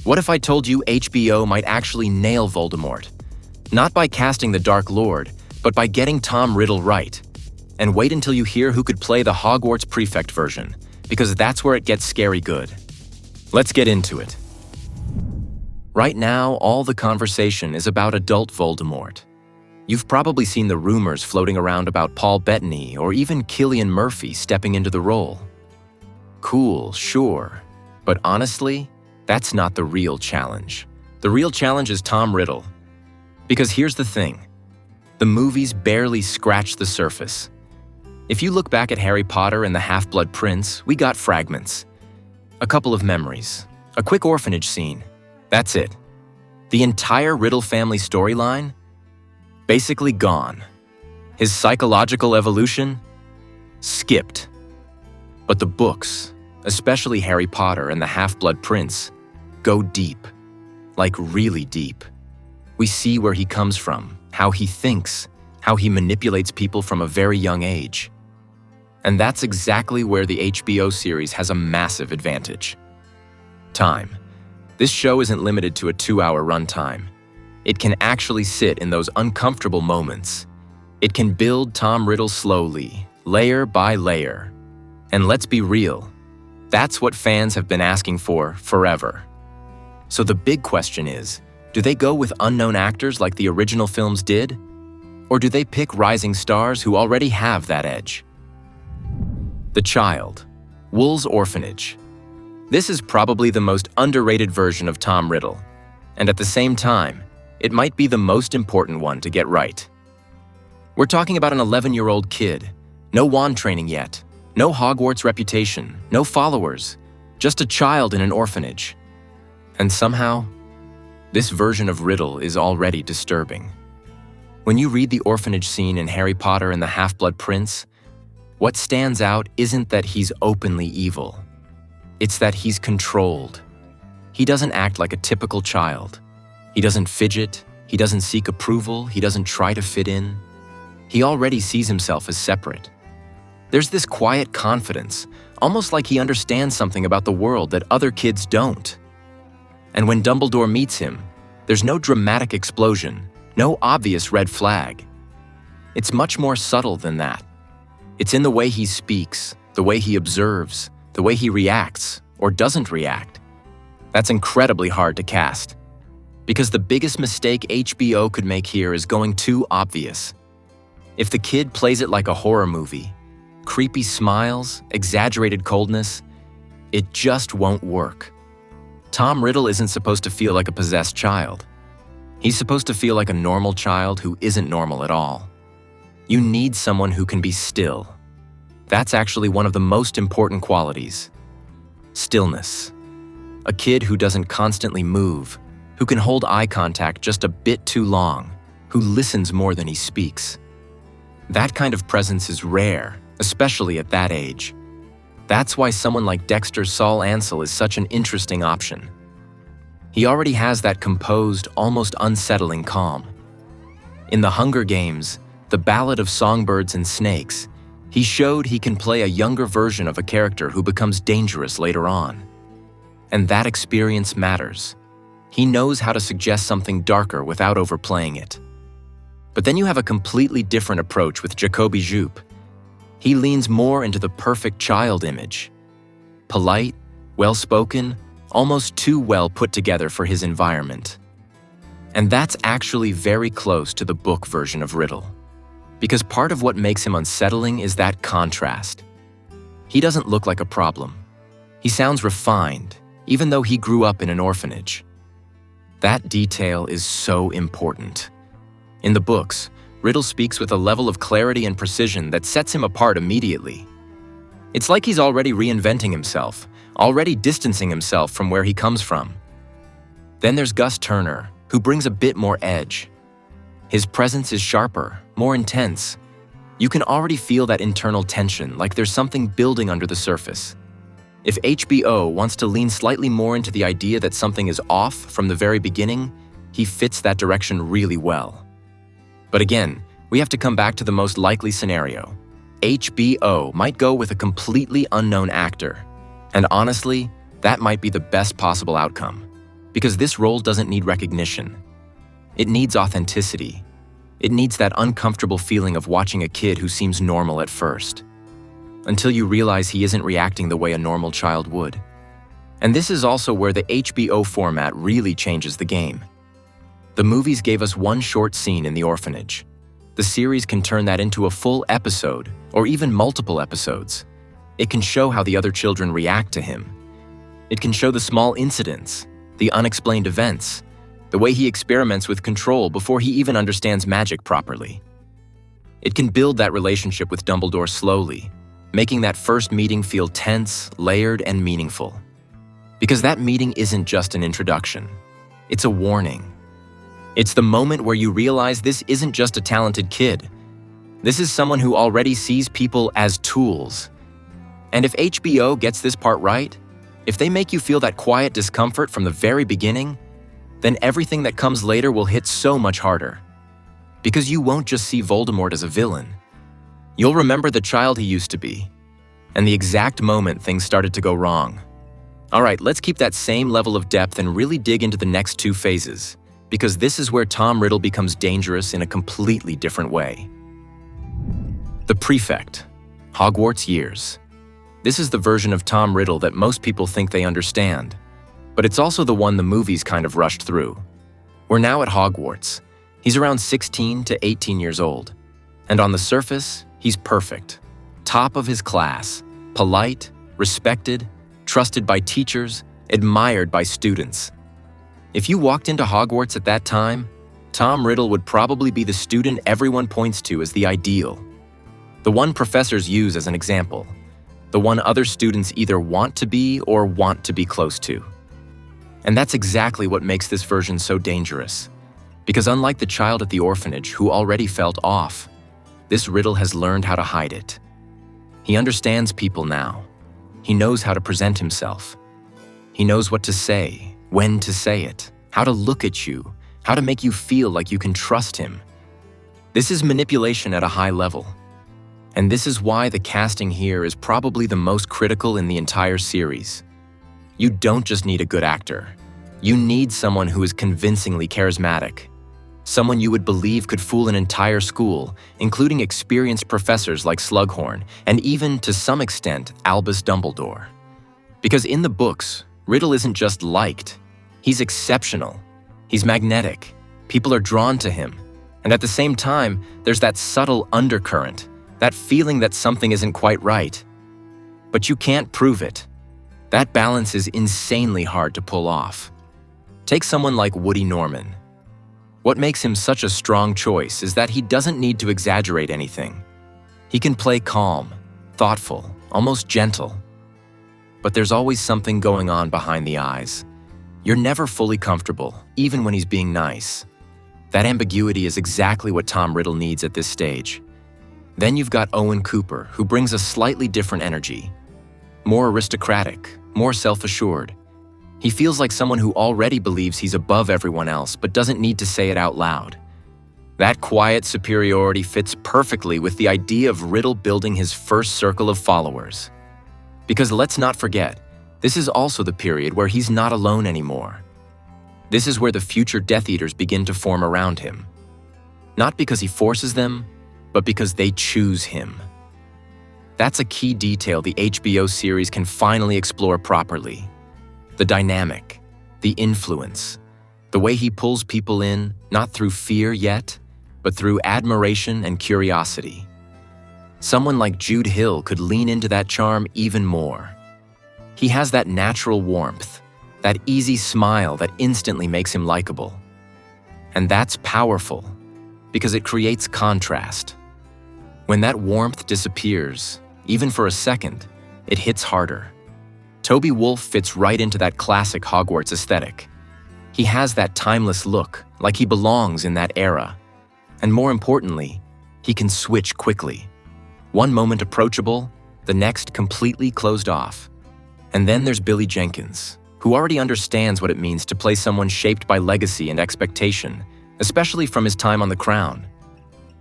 What if I told you HBO might actually nail Voldemort? Not by casting the Dark Lord, but by getting Tom Riddle right. And wait until you hear who could play the Hogwarts Prefect version, because that's where it gets scary good. Let's get into it. Right now, all the conversation is about adult Voldemort. You've probably seen the rumors floating around about Paul Bettany or even Cillian Murphy stepping into the role. Cool, sure, but honestly, that's not the real challenge. The real challenge is Tom Riddle. Because here's the thing, the movies barely scratch the surface. If you look back at Harry Potter and the Half-Blood Prince, we got fragments. A couple of memories, a quick orphanage scene, that's it. The entire Riddle family storyline? Basically gone. His psychological evolution? Skipped. But the books, especially Harry Potter and the Half-Blood Prince, go deep. Like really deep. We see where he comes from, how he thinks, how he manipulates people from a very young age. And that's exactly where the HBO series has a massive advantage. Time. This show isn't limited to a 2-hour runtime. It can actually sit in those uncomfortable moments. It can build Tom Riddle slowly, layer by layer. And let's be real, that's what fans have been asking for forever. So the big question is, do they go with unknown actors like the original films did? Or do they pick rising stars who already have that edge? The Child, Wool's Orphanage. This is probably the most underrated version of Tom Riddle, and at the same time, it might be the most important one to get right. We're talking about an 11-year-old kid, no wand training yet, no Hogwarts reputation, no followers, just a child in an orphanage. And somehow, this version of Riddle is already disturbing. When you read the orphanage scene in Harry Potter and the Half-Blood Prince, what stands out isn't that he's openly evil. It's that he's controlled. He doesn't act like a typical child. He doesn't fidget, he doesn't seek approval, he doesn't try to fit in. He already sees himself as separate. There's this quiet confidence, almost like he understands something about the world that other kids don't. And when Dumbledore meets him, there's no dramatic explosion, no obvious red flag. It's much more subtle than that. It's in the way he speaks, the way he observes, the way he reacts or doesn't react. That's incredibly hard to cast. Because the biggest mistake HBO could make here is going too obvious. If the kid plays it like a horror movie, creepy smiles, exaggerated coldness, it just won't work. Tom Riddle isn't supposed to feel like a possessed child. He's supposed to feel like a normal child who isn't normal at all. You need someone who can be still. That's actually one of the most important qualities. Stillness. A kid who doesn't constantly move, who can hold eye contact just a bit too long, who listens more than he speaks. That kind of presence is rare, especially at that age. That's why someone like Dexter Saul Ansel is such an interesting option. He already has that composed, almost unsettling calm. In The Hunger Games, The Ballad of Songbirds and Snakes, he showed he can play a younger version of a character who becomes dangerous later on. And that experience matters. He knows how to suggest something darker without overplaying it. But then you have a completely different approach with Jacoby Jupe. He leans more into the perfect child image. Polite, well-spoken, almost too well put together for his environment. And that's actually very close to the book version of Riddle. Because part of what makes him unsettling is that contrast. He doesn't look like a problem. He sounds refined, even though he grew up in an orphanage. That detail is so important. In the books, Riddle speaks with a level of clarity and precision that sets him apart immediately. It's like he's already reinventing himself, already distancing himself from where he comes from. Then there's Gus Turner, who brings a bit more edge. His presence is sharper, more intense. You can already feel that internal tension, like there's something building under the surface. If HBO wants to lean slightly more into the idea that something is off from the very beginning, he fits that direction really well. But again, we have to come back to the most likely scenario. HBO might go with a completely unknown actor. And honestly, that might be the best possible outcome. Because this role doesn't need recognition. It needs authenticity. It needs that uncomfortable feeling of watching a kid who seems normal at first, until you realize he isn't reacting the way a normal child would. And this is also where the HBO format really changes the game. The movies gave us one short scene in the orphanage. The series can turn that into a full episode, or even multiple episodes. It can show how the other children react to him. It can show the small incidents, the unexplained events, the way he experiments with control before he even understands magic properly. It can build that relationship with Dumbledore slowly, making that first meeting feel tense, layered, and meaningful. Because that meeting isn't just an introduction. It's a warning. It's the moment where you realize this isn't just a talented kid. This is someone who already sees people as tools. And if HBO gets this part right, if they make you feel that quiet discomfort from the very beginning, then everything that comes later will hit so much harder. Because you won't just see Voldemort as a villain. You'll remember the child he used to be, and the exact moment things started to go wrong. All right, let's keep that same level of depth and really dig into the next two phases, because this is where Tom Riddle becomes dangerous in a completely different way. The Prefect, Hogwarts years. This is the version of Tom Riddle that most people think they understand, but it's also the one the movies kind of rushed through. We're now at Hogwarts. He's around 16 to 18 years old, and on the surface, he's perfect. Top of his class, polite, respected, trusted by teachers, admired by students. If you walked into Hogwarts at that time, Tom Riddle would probably be the student everyone points to as the ideal. The one professors use as an example. The one other students either want to be or want to be close to. And that's exactly what makes this version so dangerous. Because unlike the child at the orphanage who already felt off, this Riddle has learned how to hide it. He understands people now. He knows how to present himself. He knows what to say, when to say it, how to look at you, how to make you feel like you can trust him. This is manipulation at a high level. And this is why the casting here is probably the most critical in the entire series. You don't just need a good actor. You need someone who is convincingly charismatic. Someone you would believe could fool an entire school, including experienced professors like Slughorn, and even, to some extent, Albus Dumbledore. Because in the books, Riddle isn't just liked. He's exceptional. He's magnetic. People are drawn to him. And at the same time, there's that subtle undercurrent, that feeling that something isn't quite right. But you can't prove it. That balance is insanely hard to pull off. Take someone like Woody Norman. What makes him such a strong choice is that he doesn't need to exaggerate anything. He can play calm, thoughtful, almost gentle. But there's always something going on behind the eyes. You're never fully comfortable, even when he's being nice. That ambiguity is exactly what Tom Riddle needs at this stage. Then you've got Owen Cooper, who brings a slightly different energy. More aristocratic, more self-assured. He feels like someone who already believes he's above everyone else but doesn't need to say it out loud. That quiet superiority fits perfectly with the idea of Riddle building his first circle of followers. Because let's not forget, this is also the period where he's not alone anymore. This is where the future Death Eaters begin to form around him. Not because he forces them, but because they choose him. That's a key detail the HBO series can finally explore properly. The dynamic, the influence, the way he pulls people in, not through fear yet, but through admiration and curiosity. Someone like Jude Hill could lean into that charm even more. He has that natural warmth, that easy smile that instantly makes him likable. And that's powerful, because it creates contrast. When that warmth disappears, even for a second, it hits harder. Toby Wolfe fits right into that classic Hogwarts aesthetic. He has that timeless look, like he belongs in that era. And more importantly, he can switch quickly. One moment approachable, the next completely closed off. And then there's Billy Jenkins, who already understands what it means to play someone shaped by legacy and expectation, especially from his time on the Crown.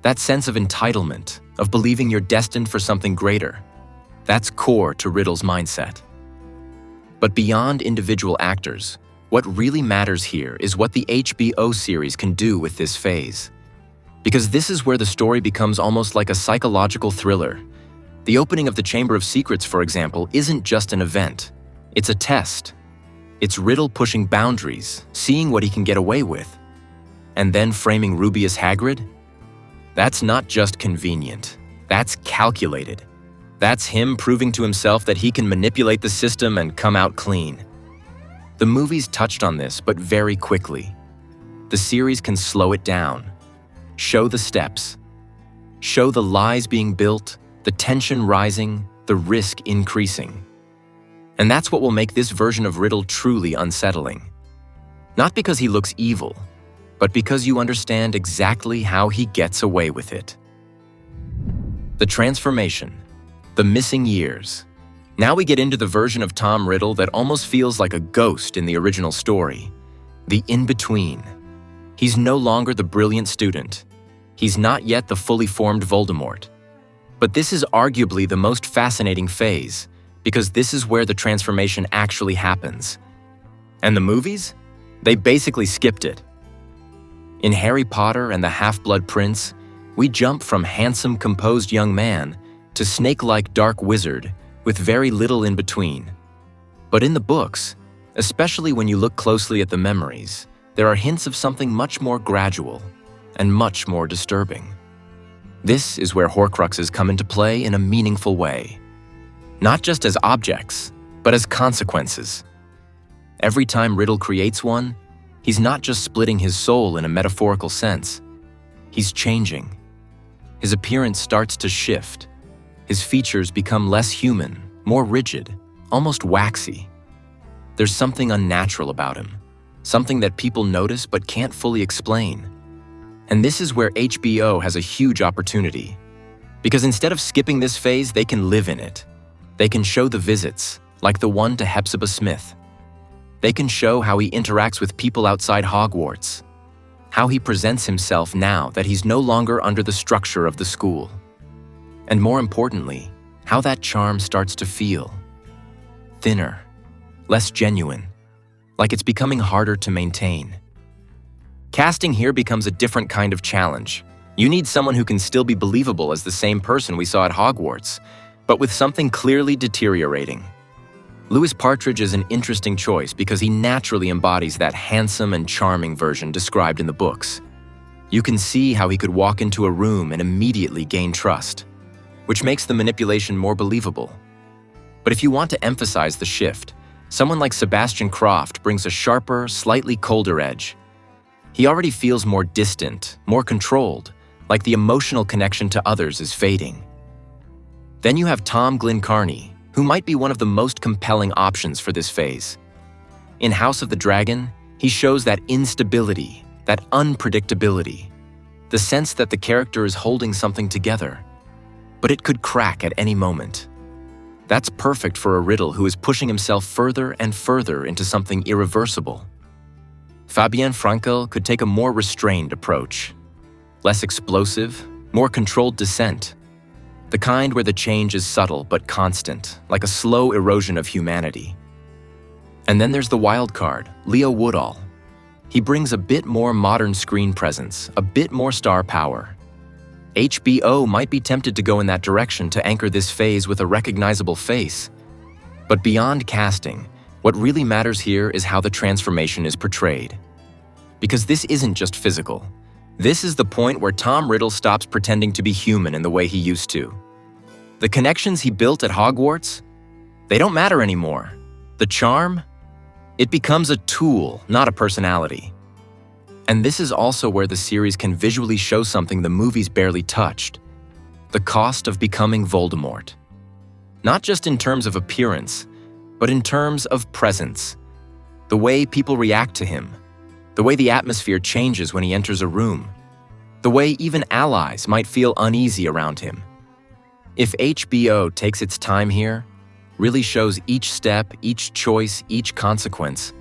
That sense of entitlement, of believing you're destined for something greater, that's core to Riddle's mindset. But beyond individual actors, What really matters here is what the HBO series can do with this phase. Because this is where the story becomes almost like a psychological thriller. The opening of the Chamber of Secrets, for example, isn't just an event. It's a test. It's Riddle pushing boundaries, seeing what he can get away with. And then framing Rubeus Hagrid? That's not just convenient. That's calculated. That's him proving to himself that he can manipulate the system and come out clean. The movies touched on this, but very quickly. The series can slow it down. Show the steps. Show the lies being built, the tension rising, the risk increasing. And that's what will make this version of Riddle truly unsettling. Not because he looks evil, but because you understand exactly how he gets away with it. The transformation, the missing years. Now we get into the version of Tom Riddle that almost feels like a ghost in the original story. The in-between. He's no longer the brilliant student. He's not yet the fully formed Voldemort. But this is arguably the most fascinating phase, because this is where the transformation actually happens. And the movies? They basically skipped it. In Harry Potter and the Half-Blood Prince, we jump from handsome, composed young man to snake-like dark wizard with very little in between. But in the books, especially when you look closely at the memories, there are hints of something much more gradual and much more disturbing. This is where Horcruxes come into play in a meaningful way. Not just as objects, but as consequences. Every time Riddle creates one, he's not just splitting his soul in a metaphorical sense. He's changing. His appearance starts to shift. His features become less human, more rigid, almost waxy. There's something unnatural about him, something that people notice but can't fully explain. And this is where HBO has a huge opportunity. Because instead of skipping this phase, they can live in it. They can show the visits, like the one to Hepzibah Smith. They can show how he interacts with people outside Hogwarts, how he presents himself now that he's no longer under the structure of the school. And more importantly, how that charm starts to feel. Thinner, less genuine, like it's becoming harder to maintain. Casting here becomes a different kind of challenge. You need someone who can still be believable as the same person we saw at Hogwarts, but with something clearly deteriorating. Louis Partridge is an interesting choice because he naturally embodies that handsome and charming version described in the books. You can see how he could walk into a room and immediately gain trust, which makes the manipulation more believable. But if you want to emphasize the shift, someone like Sebastian Croft brings a sharper, slightly colder edge. He already feels more distant, more controlled, like the emotional connection to others is fading. Then you have Tom Glencarney, who might be one of the most compelling options for this phase. In House of the Dragon, he shows that instability, that unpredictability, the sense that the character is holding something together, but it could crack at any moment. That's perfect for a Riddle who is pushing himself further and further into something irreversible. Fabienne Frankel could take a more restrained approach, less explosive, more controlled descent, the kind where the change is subtle but constant, like a slow erosion of humanity. And then there's the wild card, Leo Woodall. He brings a bit more modern screen presence, a bit more star power. HBO might be tempted to go in that direction to anchor this phase with a recognizable face. But beyond casting, what really matters here is how the transformation is portrayed. Because this isn't just physical. This is the point where Tom Riddle stops pretending to be human in the way he used to. The connections he built at Hogwarts, they don't matter anymore. The charm, it becomes a tool, not a personality. And this is also where the series can visually show something the movies barely touched: the cost of becoming Voldemort. Not just in terms of appearance, but in terms of presence. The way people react to him, the way the atmosphere changes when he enters a room, the way even allies might feel uneasy around him. If HBO takes its time here, really shows each step, each choice, each consequence,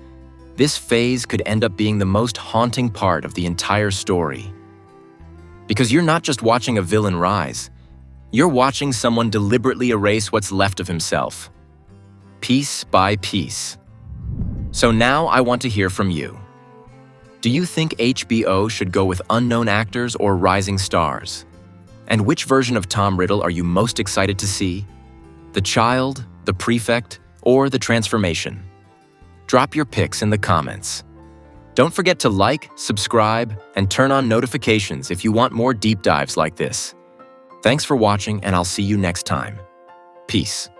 this phase could end up being the most haunting part of the entire story. Because you're not just watching a villain rise, you're watching someone deliberately erase what's left of himself, piece by piece. So now I want to hear from you. Do you think HBO should go with unknown actors or rising stars? And which version of Tom Riddle are you most excited to see? The child, the prefect, or the transformation? Drop your picks in the comments. Don't forget to like, subscribe, and turn on notifications if you want more deep dives like this. Thanks for watching, and I'll see you next time. Peace.